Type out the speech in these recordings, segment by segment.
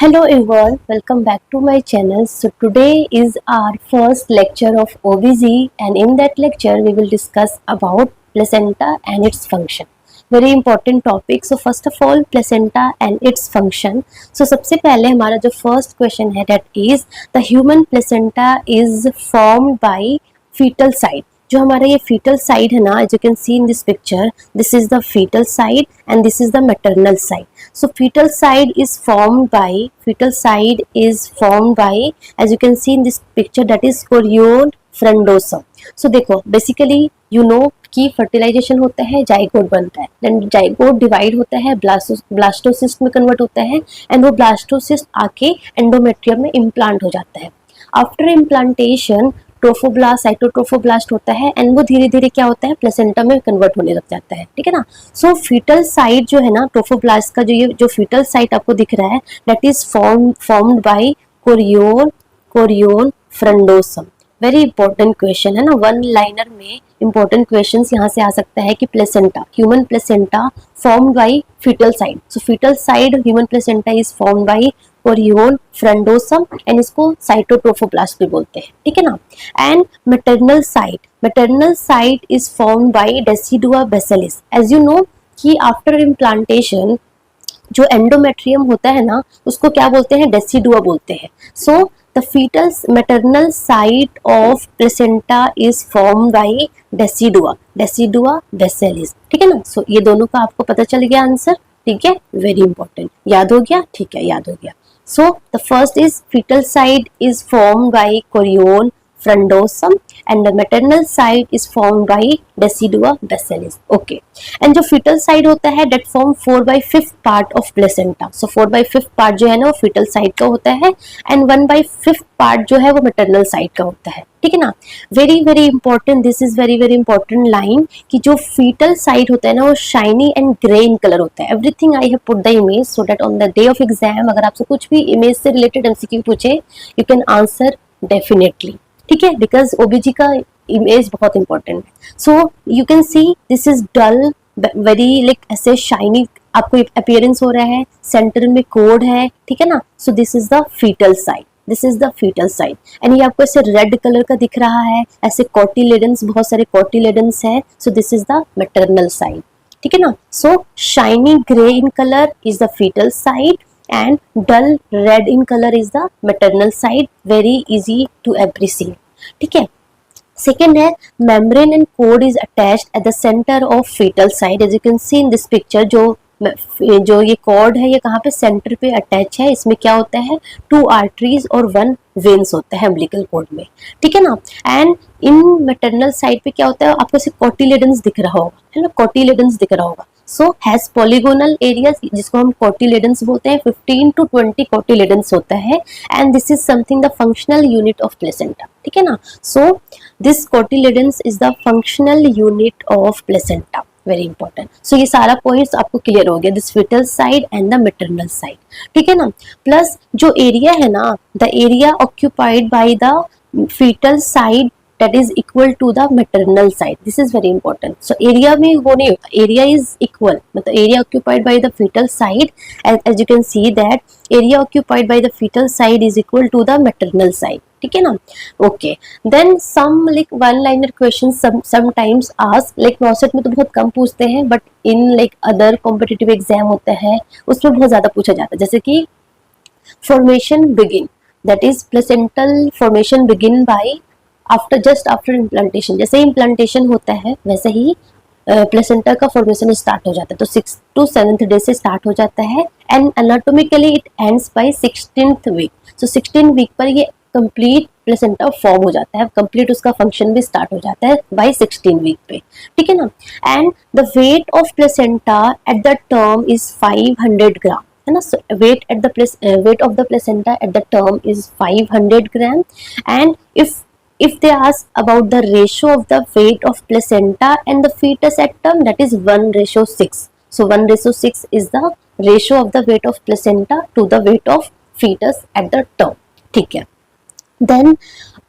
Hello everyone, welcome back to my channel. So today is our first lecture of OBG, and in that lecture we will discuss about placenta and its function. Very important topic. So first of all, placenta and its function. So सबसे पहले हमारा जो first question है that is the human placenta is formed by fetal side. जो हमारा ये fetal side है ना, as you can see in this picture, this is the fetal side and this is the maternal side. So fetal side is formed by as you can see in this picture, that is chorion frondosum. So देखो basically you know कि fertilisation होता है, zygote बनता है, then zygote divide होता है, blastocyst में convert होता है एंड वो ब्लास्टोसिस्ट आके एंडोमेट्रियम में इम्प्लांट हो जाता है. आफ्टर इम्प्लांटेशन ट्रोफोब्लास्ट साइटोट्रोफोब्लास्ट होता है एंड वो धीरे धीरे क्या होता है, प्लेसेंटा में कन्वर्ट होने लग जाता है. ठीक है ना. सो फीटल साइड जो है ना, ट्रोफोब्लास्ट का जो फीटल साइड आपको दिख रहा है, that is formed by chorion frondosum. Very important question है ना, वन लाइनर में इंपॉर्टेंट क्वेश्चंस यहाँ से आ सकता है कि placenta, human placenta formed by fetal side. So fetal side human placenta is formed by chorion frondosum and इसको साइटोट्रोफोब्लास्ट भी बोलते हैं. ठीक है ना. And maternal side is formed by decidua basalis. As you know कि आफ्टर इम्प्लांटेशन जो endometrium होता है ना, उसको क्या बोलते हैं, डेसिडुआ बोलते हैं. So the fetal maternal side of placenta is formed by decidua basalis. ठीक है ना. सो ये दोनों का आपको पता चल गया आंसर. ठीक है, वेरी इंपॉर्टेंट. याद हो गया? ठीक है, याद हो गया. So the first is fetal side is formed by chorion frondosum and the maternal side is formed by decidua basalis. Okay. And जो fetal side होता है that form 4/5 part of placenta. So 4/5 part जो है ना वो fetal side का होता है and 1/5 part जो है वो maternal side का होता है. ठीक है ना. Very very important, this is very very important line कि जो फीटल साइड होता है ना वो shiny and grey in colour होता है. Everything I have put the image so that on the day of exam अगर आपसे कुछ भी इमेज से रिलेटेड एमसीक्यू पूछे यू कैन आंसर डेफिनेटली. ठीक है, बिकॉज ओबीजी का इमेज बहुत इंपॉर्टेंट है. So you can see this is dull very like ऐसे शाइनी आपको अपीयरेंस हो रहा है, सेंटर में कोड है. ठीक है ना. So this is the fetal side, this is the fetal side and ये आपको ऐसे रेड कलर का दिख रहा है, ऐसे कॉटिलेडन्स, बहुत सारे कॉटिलेडन्स है. So this is the maternal side. ठीक है ना. So shiny grey in colour is the fetal side and dull red in colour is the maternal side. Very easy to appreciate. ठीक है. सेकेंड है membrane and cord is attached at the centre of fetal side. As you can see in this picture, जो ये cord है ये कहाँ पे, centre पे अटैच है. इसमें क्या होता है, 2 आर्टरीज और 1 वेन्स होता है अम्बिलिकल कॉर्ड में. ठीक है ना. एंड इन मैटरनल साइड पे क्या होता है, आपको ऐसे कॉटिलेडन्स दिख रहा होगा, है ना, कॉटिलेडन्स दिख रहा होगा. सो हैज पॉलीगोनल एरियाज जिसको हम कॉटिलेडन्स बोलते हैं, 15 to 20 कॉटिलेडन्स होता है and this is something the functional unit of placenta. ठीक है ना. So this cotyledons is the functional unit of placenta. Very important. So ये सारा पॉइंट्स आपको क्लियर हो गया, this fetal side and the maternal side. ठीक है ना. प्लस जो एरिया है ना, the area occupied by the fetal side that is equal to the maternal side. This is very important. So area में वो नहीं होता, area is equal, मतलब area occupied by the fetal side as you can see that area occupied by the fetal side is equal to the maternal side. ठीक है ना. Okay. Then some like one liner questions sometimes ask, like नॉसेट में तो बहुत कम पूछते हैं but in like other competitive exam होता है उसमें बहुत ज़्यादा पूछा जाता है. जैसे कि formation begin, that is placental formation begin by just after implantation. जैसे इम्प्लांटेशन होता है वैसे ही प्लेसेंटा का फॉर्मेशन स्टार्ट हो जाता है. तो 6th to 7th डे से स्टार्ट हो जाता है and anatomically it ends by 16th week. So 16 week पर ये कंप्लीट प्लेसेंटा फॉर्म हो जाता है, कंप्लीट उसका फंक्शन भी स्टार्ट हो जाता है बाय 16 वीक पे. ठीक है ना. And the wait of placenta at the term is 500 ग्राम, है ना. Weight of the placenta at the term is 500 gram and if they ask about the ratio of the weight of placenta and the fetus at term, that is 1:6. So 1:6 is the ratio of the weight of placenta to the weight of fetus at the term. ठीक है. Then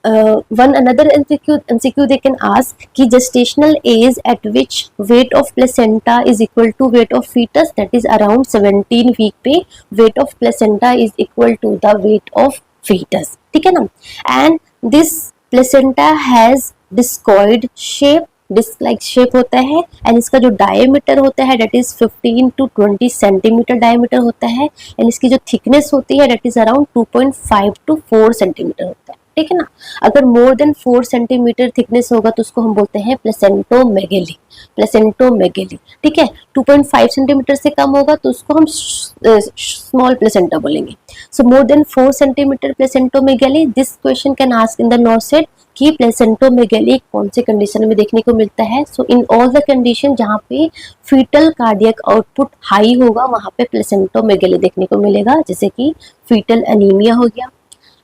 one another MCQ they can ask कि gestational age at which weight of placenta is equal to weight of fetus, that is around 17 week पे weight of placenta is equal to the weight of fetus, ठीक है ना. and this placenta has discoid shape, disc like shape होता है, and इसका जो diameter होता है that is 15 to 20 centimetre diameter होता है, एंड इसकी जो थिकनेस होती है that is around 2.5 to 4 centimetre होता है, ठीक है ना. अगर मोर देन 4 सेंटीमीटर थिकनेस होगा तो उसको हम बोलते हैं प्लेसेंटोमेगेली, प्लेसेंटोमेगेली, ठीक है. 2.5 सेंटीमीटर से कम होगा तो उसको हम स्मॉल प्लेसेंटा बोलेंगे. So more than 4 centimetre placentomegaly, this question can ask in the NORCET कि प्लेसेंटोमेगेली कौन से कंडीशन में देखने को मिलता है. सो इन ऑल द कंडीशन जहाँ पे फीटल कार्डियक आउटपुट हाई होगा वहाँ पे प्लेसेंटोमेगेली देखने को मिलेगा, जैसे कि फीटल एनीमिया हो गया,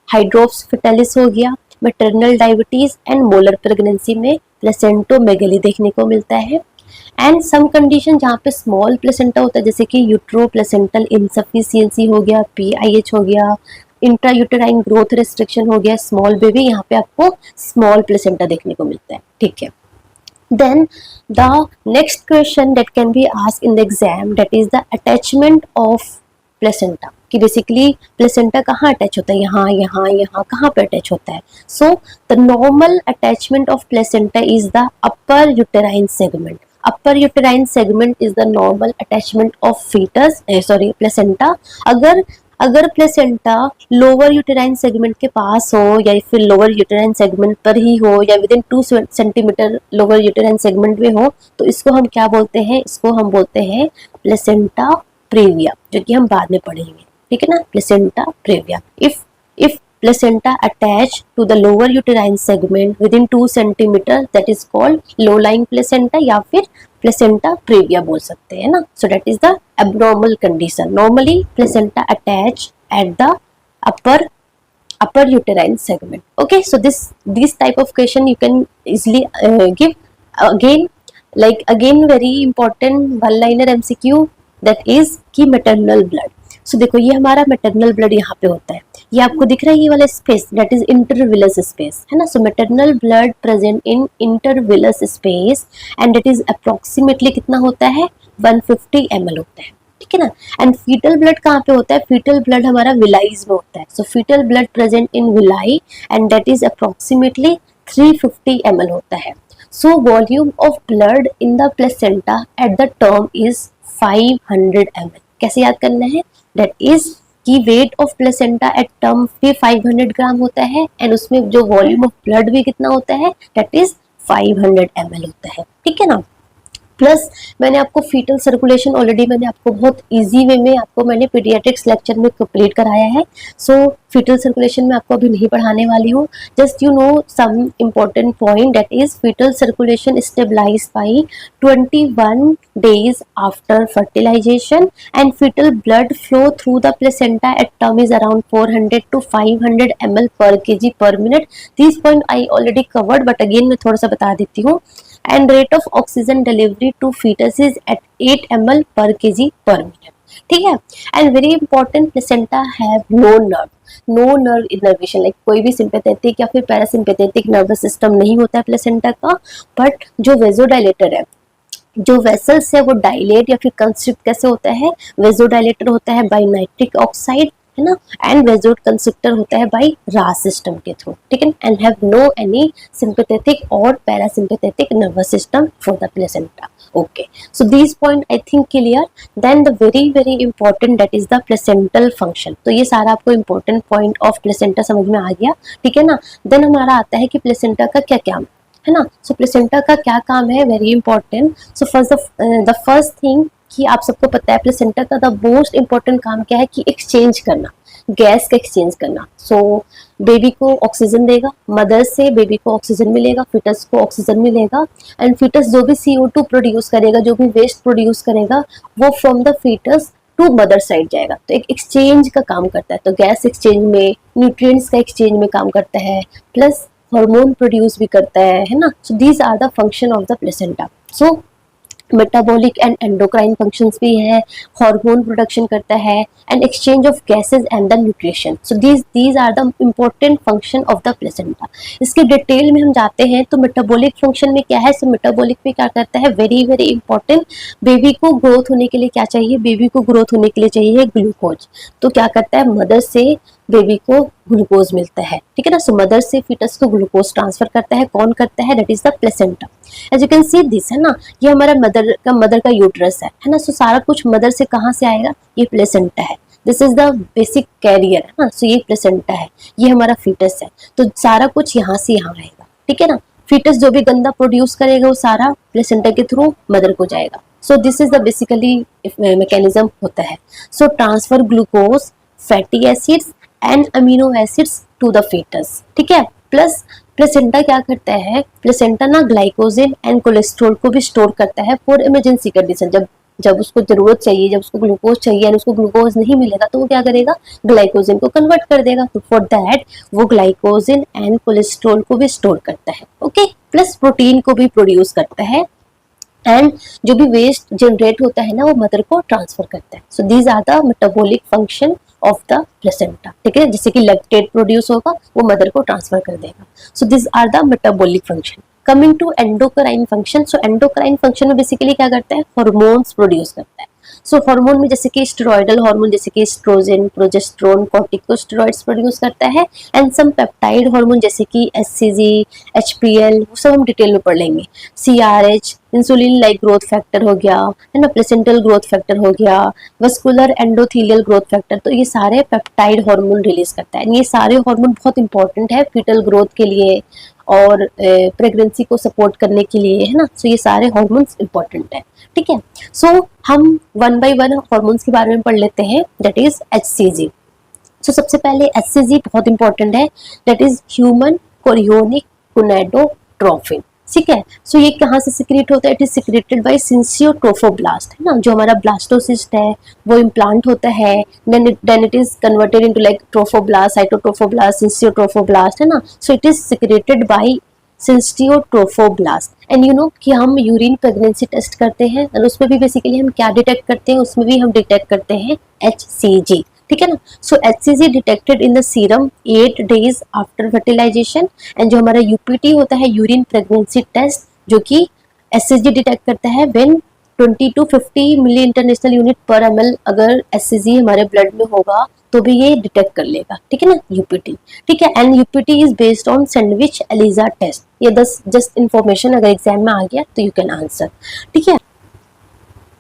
हाइड्रोप्स फिटालिस हो गया, maternal diabetes and molar pregnancy में प्लेसेंटोमेगेली देखने को मिलता है. एंड सम कंडीशन जहाँ पे स्मॉल प्लेसेंटा होता है जैसे कि यूट्रो प्लेसेंटल इनसफिशियंसी हो गया, PIH हो गया, इंट्रा यूटेराइन ग्रोथ रेस्ट्रिक्शन हो गया, स्मॉल बेबी, यहाँ पे आपको स्मॉल प्लेसेंटा देखने को मिलता है, ठीक है. Then the next question that can be asked in the exam, that is the attachment of placenta, कि बेसिकली प्लेसेंटा कहाँ अटैच होता है, यहाँ यहाँ यहाँ कहाँ पे अटैच होता है. So the normal attachment of placenta is the upper uterine segment. Upper uterine segment is the normal attachment of fetus, sorry placenta. अगर प्लेसेंटा लोअर यूटेराइन सेगमेंट के पास हो या फिर लोअर यूटेराइन सेगमेंट पर ही हो या with in 2 centimetre lower uterine segment में हो तो इसको हम क्या बोलते हैं, इसको हम बोलते हैं प्लेसेंटा प्रेविया, जो कि हम बाद में पढ़ेंगे, ठीक है ना. Placenta praevia. If placenta attached to the lower uterine segment within 2 centimeter, that is called low lying placenta या फिर placenta previa बोल सकते हैं ना. So that is the abnormal condition. Normally placenta attached at the upper uterine segment. Okay, so this type of question you can easily give. Again very important one liner MCQ, that is कि maternal blood. सो देखो ये हमारा maternal blood यहाँ पे होता है, ये आपको दिख रहा है ये वाला space, that is intervillous space, है ना. So maternal blood present in intervillous space and that is approximately कितना होता है, 150 ml होता है, ठीक है ना. एंड फीटल ब्लड कहाँ पे होता है, फीटल ब्लड हमारा विलाईज में होता है. So fetal blood present in villi and that is approximately 350 ml होता है. So volume of blood in the placenta at the term is 500 ml. कैसे याद करना है, दैट इज कि weight of placenta at term भी 500 ग्राम होता है एंड उसमें जो वॉल्यूम ऑफ ब्लड भी कितना होता है, दैट इज 500 ml होता है, ठीक है ना. प्लस मैंने आपको फीटल सर्कुलेशन ऑलरेडी मैंने आपको बहुत इजी वे में आपको मैंने पीडियाट्रिक्स लेक्चर में कंप्लीट कराया है. सो फीटल सर्कुलेशन में आपको अभी नहीं पढ़ाने वाली हूँ. Just you know some important point, that is fetal circulation stabilise by 21 days after fertilisation and fetal blood flow through the placenta at term is around 400 to 500 ml per kg per minute. This point I already covered but again मैं थोड़ा सा बता देती हूँ. And rate of oxygen delivery to fetus is at 8 ml per kg per minute. ठीक है. And very important, placenta have no nerve innervation, like कोई भी sympathetic या फिर parasympathetic nervous system नहीं होता है प्लेसेंटा का. बट जो वेजोडाइलेटर है, जो वेसल्स है वो डायलेट या फिर कंस्ट्रिक्ट कैसे होता है, वेजोडाइलेटर होता है बाय नाइट्रिक ऑक्साइड, है ना, एंड वेजो कंस्ट्रिक्टर होता है बाय रास सिस्टम के थ्रू, ठीक है. And have no any sympathetic और parasympathetic nervous system for the placenta. Okay, so this point I think clear. Then the very important, that is the placental function. तो ये सारा आपको इंपॉर्टेंट पॉइंट ऑफ प्लेसेंटा समझ में आ गया, ठीक है ना. देन हमारा आता है कि प्लेसेंटा का क्या काम है ना. सो प्लेसेंटा का क्या काम है, very important. So the first thing कि आप सबको पता है प्लेसेंटा का द मोस्ट इंपॉर्टेंट काम क्या है कि एक्सचेंज करना, गैस का एक्सचेंज करना. सो बेबी को ऑक्सीजन देगा, मदर से बेबी को ऑक्सीजन मिलेगा, फीटस को ऑक्सीजन मिलेगा एंड फीटस जो भी CO2 प्रोड्यूस करेगा, जो भी वेस्ट प्रोड्यूस करेगा वो from the fetus to mother side जाएगा. तो एक एक्सचेंज का काम करता है. तो गैस एक्सचेंज में, न्यूट्रिएंट्स का एक्सचेंज में काम करता है, प्लस हार्मोन प्रोड्यूस भी करता है ना. So these are the function of the placenta. So metabolic and endocrine functions भी है, हार्मोन प्रोडक्शन करता है, and exchange of gases and the nutrition. So these are the important function of the placenta. इसके detail में हम जाते हैं तो मेटाबॉलिक फंक्शन में क्या है। सो मेटाबॉलिक में क्या करता है, वेरी वेरी इंपॉर्टेंट, बेबी को ग्रोथ होने के लिए क्या चाहिए, बेबी को ग्रोथ होने के लिए चाहिए ग्लूकोज। तो क्या करता है, मदर से बेबी को ग्लूकोज मिलता है, ठीक है ना। सो मदर से फीटस को ग्लूकोज ट्रांसफर करता है, कौन करता है, that is the placenta. As you can see this, है ना, ये हमारा मदर का यूट्रस है ना। सो सारा कुछ मदर से कहाँ से आएगा, ये प्लेसेंटा है। This is the basic carrier, है ना। सो ये प्लेसेंटा है, ये हमारा फीटस है। तो सारा कुछ यहाँ से यहाँ आएगा, ठीक है ना। फीटस जो भी गंदा प्रोड्यूस करेगा वो सारा प्लेसेंटा के थ्रू मदर को जाएगा। So this is the basically mechanism होता है। So transfer glucose, fatty acids and amino acids to the fetus, ठीक है। प्लस प्लेसेंटा क्या करता है, प्लेसेंटा ना ग्लाइकोजन एंड कोलेस्ट्रॉल को भी स्टोर करता है फॉर इमरजेंसी कंडीशन। जब उसको जरूरत चाहिए, जब उसको ग्लूकोज चाहिए और उसको ग्लूकोज नहीं मिलेगा तो वो क्या करेगा, ग्लाइकोजन को कन्वर्ट कर देगा। तो फॉर दैट वो ग्लाइकोजन एंड कोलेस्ट्रॉल को भी स्टोर करता है, ओके। प्लस प्रोटीन को भी प्रोड्यूस करता है, एंड जो भी वेस्ट जनरेट होता है ना वो मदर को ट्रांसफर करता है। So these are the metabolic function of the placenta, ठीक है। जैसे कि लैक्टेट प्रोड्यूस होगा वो मदर को ट्रांसफर कर देगा। So this are the metabolic function. Coming to endocrine function. So endocrine function में बेसिकली क्या करता है, हार्मोन्स प्रोड्यूस करता है। सो हार्मोन में जैसे कि स्टेरॉयडल हार्मोन जैसे कि एस्ट्रोजन, प्रोजेस्टेरोन, कॉर्टिकोस्टेरॉइड्स प्रोड्यूस करता है, एंड सम पेप्टाइड हार्मोन जैसे कि एचसीजी, एचपीएल, वो सब हम डिटेल में पढ़ लेंगे। CRH, insulin like growth factor हो गया, है ना, प्लेसेंटल ग्रोथ फैक्टर हो गया, वस्कुलर एंडोथेलियल ग्रोथ फैक्टर। तो ये सारे पेप्टाइड हार्मोन रिलीज करता है। ये सारे हार्मोन बहुत इंपॉर्टेंट है फीटल ग्रोथ के लिए और प्रेगनेंसी को सपोर्ट करने के लिए, है ना। सो ये सारे हार्मोन्स इंपॉर्टेंट है, ठीक है। सो हम वन बाय वन हार्मोन्स के बारे में पढ़ लेते हैं, दैट इज एचसीजी। सो सबसे पहले एचसीजी बहुत इंपॉर्टेंट है, that is human chorionic gonadotropin, ठीक है। सो ये कहाँ से सिक्रेट होता है, इट इज सिक्रेटेड बाय सिंसियोट्रोफोब्लास्ट, है ना। जो हमारा ब्लास्टोसिस्ट है वो इम्प्लांट होता है, then it is converted into like trophoblast, cytotrophoblast, syncytiotrophoblast, है ना। So it is secreted by syncytiotrophoblast. And you know कि हम यूरिन प्रेगनेंसी टेस्ट करते हैं और उसमें भी बेसिकली हम क्या डिटेक्ट करते हैं, उसमें भी हम डिटेक्ट करते हैं एचसीजी, ठीक है ना। So HCG detected in the serum 8 days after fertilisation. And जो हमारा यूपीटी होता है, यूरिन प्रेगनेंसी टेस्ट, जो कि एचसीजी डिटेक्ट करता है when 20 to 50 milli international unit पर ml अगर एचसीजी हमारे ब्लड में होगा तो भी ये डिटेक्ट कर लेगा, ठीक है ना, यूपीटी, ठीक है। And UPT is based on sandwich ELISA test. ये 10 जस्ट इंफॉर्मेशन अगर एग्जाम में आ गया तो यू कैन आंसर, ठीक है।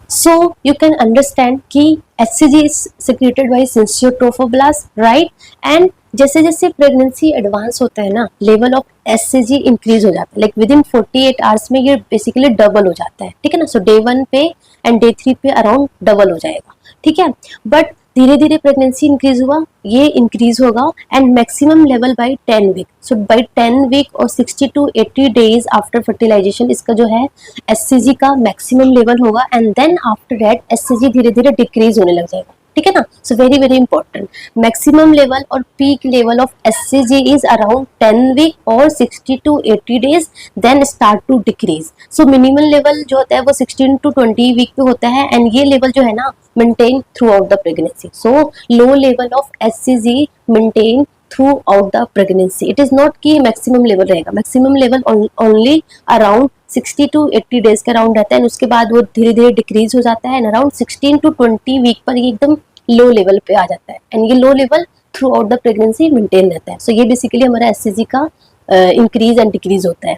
So you can understand कि HCG is secreted by syncytiotrophoblast, right. And जैसे जैसे प्रेगनेंसी एडवांस होता है ना, लेवल ऑफ एचसीजी इंक्रीज हो जाता है, लाइक विद इन 48 आवर्स में ये बेसिकली डबल हो जाता है, ठीक है ना। सो डे 1 पे एंड डे 3 पे अराउंड डबल हो जाएगा, ठीक है। बट धीरे धीरे प्रेगनेंसी इंक्रीज हुआ, ये इंक्रीज होगा and maximum level by 10 week. So by 10 week और 60 to 80 days आफ्टर फर्टिलाइजेशन इसका जो है एचसीजी का मैक्सिमम लेवल होगा, and then after that HCG धीरे धीरे डिक्रीज होने लग जाएगा, ठीक है ना। So very very important, maximum level और peak level of HCG is around 10 week और 60 to 80 days, then start to decrease. So minimum level जो होता है वो 16 to 20 वीक पे होता है, एंड ये लेवल जो है ना maintain through out the pregnancy. So low level of HCG maintain through out the pregnancy. It is not कि मैक्सिमम लेवल रहेगा, maximum level only around 60 to 80 days के अराउंड रहता है, उसके बाद वो धीरे धीरे डिक्रीज हो जाता है, अराउंड 16 to 20 वीक पर ये एकदम लो लेवल पे आ जाता है, एंड ये low level through out the pregnancy maintain रहता है। सो ये बेसिकली हमारा एचसीजी का इंक्रीज एंड डिक्रीज होता है,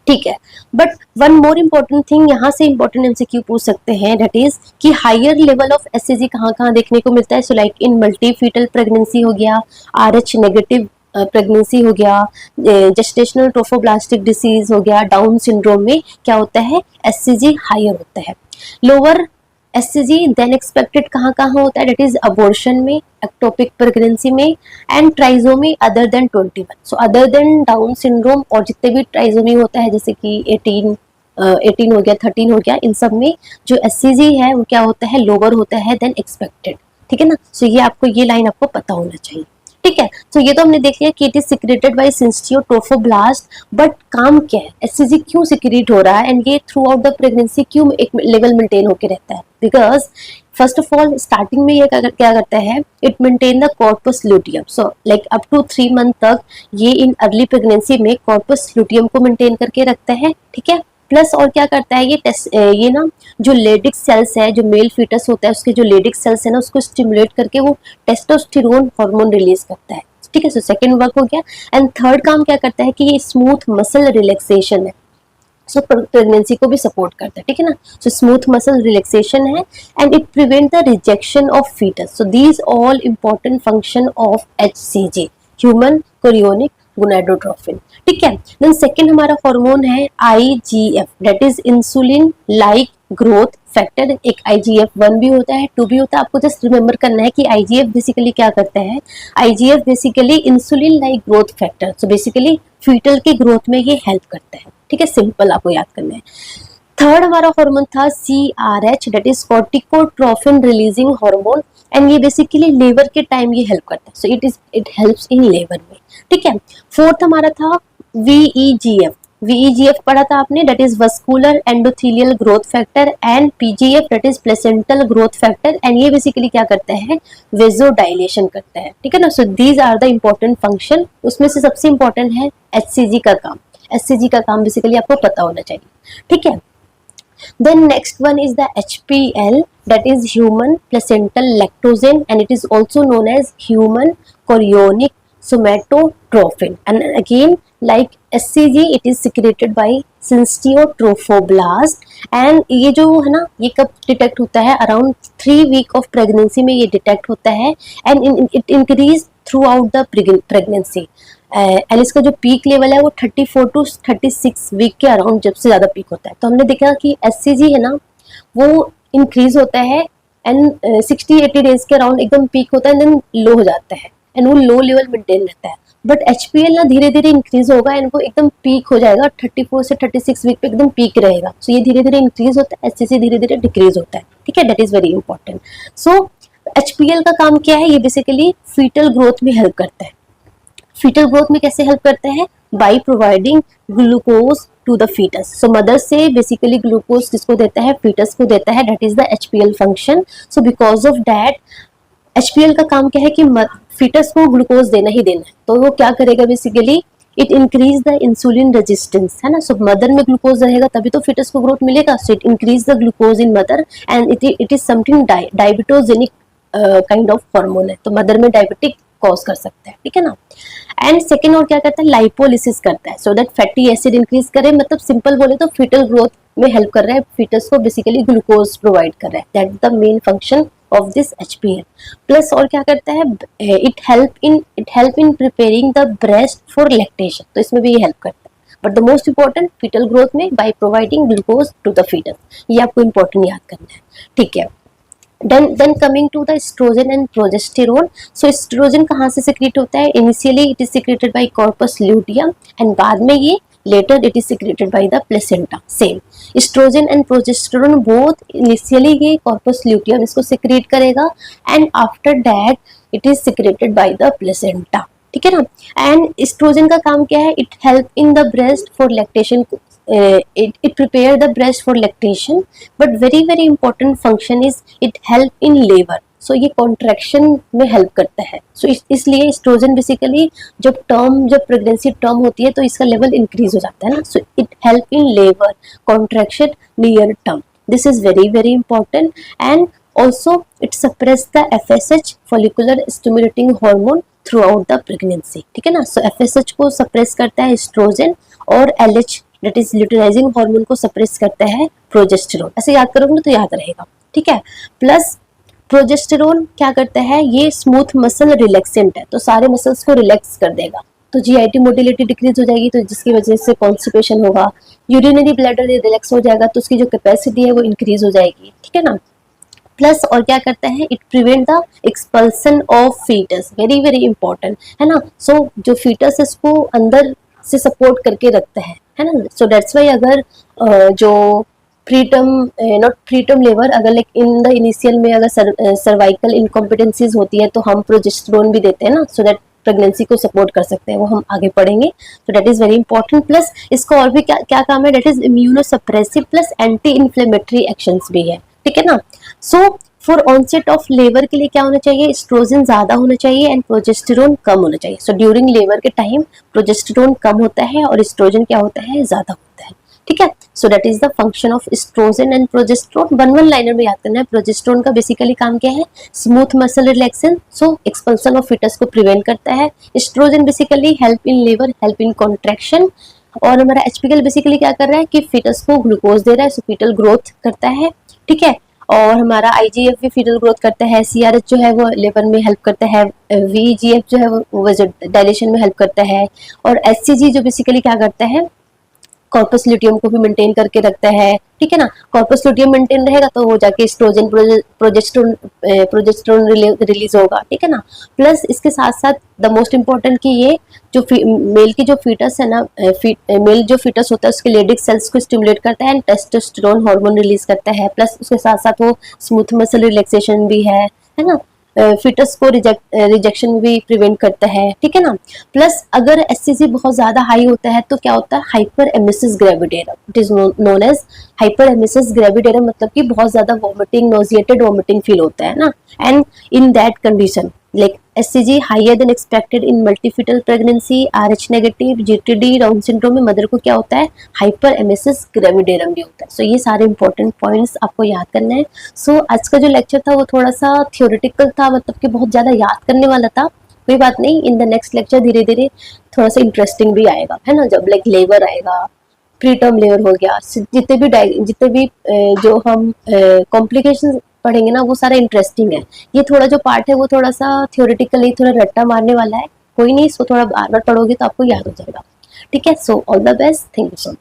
ठीक है। But one more important thing, यहाँ से इम्पोर्टेंट एमसीक्यू पूछ सकते हैं, दैट इज कि हायर लेवल ऑफ एचसीजी कहाँ कहाँ देखने को मिलता है। So like in multi fetal pregnancy हो गया, आरएच नेगेटिव प्रेगनेंसी हो गया, जेस्टेशनल ट्रोफोब्लास्टिक डिसीज हो गया, डाउन सिंड्रोम में क्या होता है, एचसीजी हायर होता है। लोअर एचसीजी देन एक्सपेक्टेड कहाँ कहाँ होता है, दैट इज अबॉर्शन में, एक्टोपिक प्रेगनेंसी में, and trisomy other than 21। So other than down syndrome और जितने भी ट्राइजोमी होता है जैसे कि 18 हो गया, 13 हो गया, इन सब में जो एचसीजी है वो क्या होता है, लोअर होता है देन एक्सपेक्टेड, ठीक है ना। सो ये आपको ये लाइन आपको पता होना चाहिए, ठीक है। तो ये तो हमने देख लिया कि it is secreted by syncytiotrophoblast, but काम क्या है, एचसीजी क्यों सिक्रेट हो रहा है एंड ये थ्रू आउट द प्रेगनेंसी क्यों एक लेवल मेंटेन होकर रहता है? Because first of all starting में ये क्या करता है, it maintain the corpus luteum, so like up to 3 month तक ये इन अर्ली प्रेगनेंसी में कॉर्पस ल्यूटियम को मेंटेन करके रखता है, ठीक है। प्लस और क्या करता है ये ना जो लेडिक सेल्स है, जो मेल फीटस होता है उसके जो लेडिक सेल्स है ना, उसको स्टिमुलेट करके वो टेस्टोस्टेरोन हार्मोन रिलीज करता है, ठीक है। सो सेकंड वर्क हो गया। एंड थर्ड काम क्या करता है कि ये स्मूथ मसल रिलैक्सेशन है, सो प्रेगनेंसी को भी सपोर्ट करता है, ठीक है ना। सो स्मूथ मसल रिलैक्सेशन है and it prevent the rejection of fetus. So these all important function of HCG, human chorionic gonadotrophin, ठीक है। देन सेकंड हमारा हार्मोन है IGF, that is insulin like growth factor. एक IGF-1 भी होता है, 2 भी होता है। आपको जस्ट रिमेंबर करना है कि IGF बेसिकली क्या करता है, IGF basically insulin like growth factor, so basically fetal की ग्रोथ में ये हेल्प करता है, ठीक है। सिंपल आपको याद करना है। थर्ड हमारा हार्मोन था CRH, that is corticotrophin releasing hormone, and ये बेसिकली लेबर के टाइम ये हेल्प करता है, so it helps in labour में, ठीक है। फोर्थ हमारा था VEGF पढ़ा था आपने, that is vascular endothelial growth factor, and PGF that is placental growth factor, and ये बेसिकली क्या करता है, वेजोडाइलेशन करता है, ठीक है ना। So these are the important function. उसमें से सबसे इंपॉर्टेंट है HCG का काम। HCG का काम बेसिकली आपको पता होना चाहिए, ठीक है। Then next one is the HPL, that is human placental lactogen, and it is also known as human chorionic somatotrophin, and again like HCG it is secreted by syncytial trophoblast, and ये जो है ना, ये कब detect होता है, around 3 week of pregnancy में ये डिटेक्ट होता है, and it increase through out the pregnancy. And इसका जो पीक लेवल है वो 34 टू 36 वीक के अराउंड जब से ज्यादा पीक होता है। तो हमने देखा कि HCG है ना वो इंक्रीज होता है एंड 60-80 डेज के अराउंड एकदम पीक होता है, देन लो हो जाता है एंड वो लो लेवल मेंटेन रहता है। बट HPL ना धीरे धीरे इंक्रीज होगा एंड वो एकदम पीक हो जाएगा, 34 से 36 वीक पे एकदम पीक रहेगा। सो ये धीरे धीरे इंक्रीज होता है, HCG धीरे धीरे डिक्रीज होता है, ठीक है। That is very important. So HPL का काम क्या है, ये बेसिकली फीटल ग्रोथ में हेल्प करता है। फीटल ग्रोथ में कैसे हेल्प करते हैं, by providing glucose to the fetus. So mother से बेसिकली ग्लूकोज किसको देता है, फीटस को देता है, that is the HPL function. So because of that HPL का काम क्या है कि फीटस को ग्लूकोज देना ही देना है। तो वो क्या करेगा basically, it increase the insulin resistance, है ना। सो मदर में ग्लूकोज रहेगा तभी तो फीटस को ग्रोथ मिलेगा। So it increase the glucose in mother and it is something diabetogenic kind of hormone है, तो मदर में डायबिटिक कॉज कर सकता है, ठीक है ना। एंड सेकेंड और क्या करता है, लाइपोलिसिस करता है, so that fatty acid increase करे, मतलब सिंपल बोले तो फीटल ग्रोथ में हेल्प कर रहा है, फीटस को बेसिकली ग्लूकोज प्रोवाइड कर रहा है, that the main function of this HPL। Plus और क्या करता है, it help in preparing the breast for lactation, तो इसमें भी ये हेल्प करता है। But the most important fetal growth में by providing glucose to the fetus, ये आपको इंपॉर्टेंट याद करना है, ठीक है। Then coming to the estrogen and progesterone. So estrogen कहाँ से secrete होता है, initially it is secreted by corpus luteum and बाद में ये later it is secreted by the placenta. Same estrogen and progesterone both initially ये corpus luteum इसको secrete करेगा and after that it is secreted by the placenta, ठीक है ना। And oestrogen का काम क्या है, it help in the breast for lactation, it prepare the breast for lactation, but very important function is it help in labor, so ये contraction में help करता है। so इसलिए एस्ट्रोजन बेसिकली जब प्रेगनेंसी टर्म होती है तो इसका लेवल इंक्रीज हो जाता है ना, so it help in labor, contraction near term, this is very important, and also it suppress the FSH follicular stimulating hormone throughout the pregnancy, ठीक है ना। so FSH को suppress करता है एस्ट्रोजन और LH that is luteinising hormone को suppress करता है प्रोजेस्टेरोन। ऐसे याद करोगे तो याद रहेगा, ठीक है। प्लस प्रोजेस्टेरोन क्या करता है, ये स्मूथ मसल रिलैक्सेंट है, तो सारे मसल्स को रिलैक्स कर देगा, तो GIT मोटिलिटी डिक्रीज हो जाएगी, तो जिसकी वजह से कॉन्स्टिपेशन होगा, यूरिनरी ब्लैडर रिलैक्स हो जाएगा, तो उसकी जो कैपेसिटी है वो इंक्रीज हो जाएगी, ठीक है ना। प्लस और क्या करता है, it prevent the expulsion of fetus, very important है ना। सो जो फीटस इसको अंदर से सपोर्ट करके रखता है ना। सो दैट्स वाई अगर जो प्रीटर्म लेबर अगर लाइक इन द इनिशियल में अगर सर्वाइकल इनकॉम्पिटेंसीज होती है तो हम प्रोजेस्टेरोन भी देते हैं ना, सो दैट प्रेगनेंसी को सपोर्ट कर सकते हैं, वो हम आगे पढ़ेंगे। तो that is very important. Plus इसका और भी क्या क्या काम है, that is immunosuppressive plus anti inflammatory actions भी है, ठीक है ना। So for onset of labour के लिए क्या होना चाहिए, एस्ट्रोजन ज्यादा होना चाहिए एंड प्रोजेस्टेरोन कम होना चाहिए। सो ड्यूरिंग लेबर के टाइम प्रोजेस्टेरोन कम होता है और एस्ट्रोजन क्या होता है, ज्यादा होता है, ठीक है। So that is the function of oestrogen and progesterone. One liner में याद करना है, प्रोजेस्टेरोन का बेसिकली काम क्या है, smooth muscle relaxation, so expulsion of fetus को प्रिवेंट करता है। Estrogen basically help in labour, help in contraction. और हमारा एचपीएल बेसिकली क्या कर रहा है कि फीटस को ग्लूकोज दे रहा है, सो फीटल ग्रोथ करता है, ठीक है। और हमारा आईजीएफ भी फीटल ग्रोथ करता है, सीआरएच जो है वो लेबर में हेल्प करता है, वीजीएफ जो है वो डायलेशन में हेल्प करता है, और एचसीजी जो बेसिकली क्या करता है, कॉर्पस ल्यूटियम को भी मेंटेन करके रखता है, ठीक है ना। कॉर्पस ल्यूटियम मेंटेन रहेगा तो हो जाके एस्ट्रोजन प्रोजेस्टेरोन रिलीज होगा, ठीक है ना। प्लस इसके साथ साथ द मोस्ट इम्पोर्टेंट कि ये जो मेल की जो फीटस है ना, मेल जो फीटस होता है उसके लेडिक सेल्स को स्टिमुलेट करता है एंड टेस्टोस्टेरोन हार्मोन रिलीज करता है। प्लस उसके साथ साथ वो स्मूथ मसल रिलैक्सेशन भी है ना। फीटस को रिजेक्शन भी प्रिवेंट करता है, ठीक है ना। प्लस अगर एचसीजी बहुत ज्यादा हाई होता है तो क्या होता है, hyperemesis gravidarum, it is known as hyperemesis gravidarum, मतलब कि बहुत ज्यादा वॉमिटिंग, नोजिएटेड वॉमिटिंग फील होता है ना। And in that condition like HCG higher than expected in multifetal pregnancy, Rh negative, GTD, Down syndrome में mother को क्या होता है, हाइपर एमिसिस ग्रेविडेरम भी होता है। सो ये सारे इंपॉर्टेंट पॉइंट्स आपको याद करना है। सो आज का जो लेक्चर था वो थोड़ा सा थियोरेटिकल था, मतलब कि बहुत ज्यादा याद करने वाला था, कोई बात नहीं, इन द नेक्स्ट लेक्चर धीरे धीरे थोड़ा सा इंटरेस्टिंग भी आएगा, है ना। जब लाइक लेबर आएगा, प्री टर्म लेबर हो गया, जितने भी जो हम कॉम्प्लिकेशन पढ़ेंगे ना वो सारा इंटरेस्टिंग है। ये थोड़ा जो पार्ट है वो थोड़ा सा थियोरेटिकली थोड़ा रट्टा मारने वाला है, कोई नहीं, इसको थोड़ा बार बार पढ़ोगे तो आपको याद हो जाएगा, ठीक है। So all the best, thank you so much.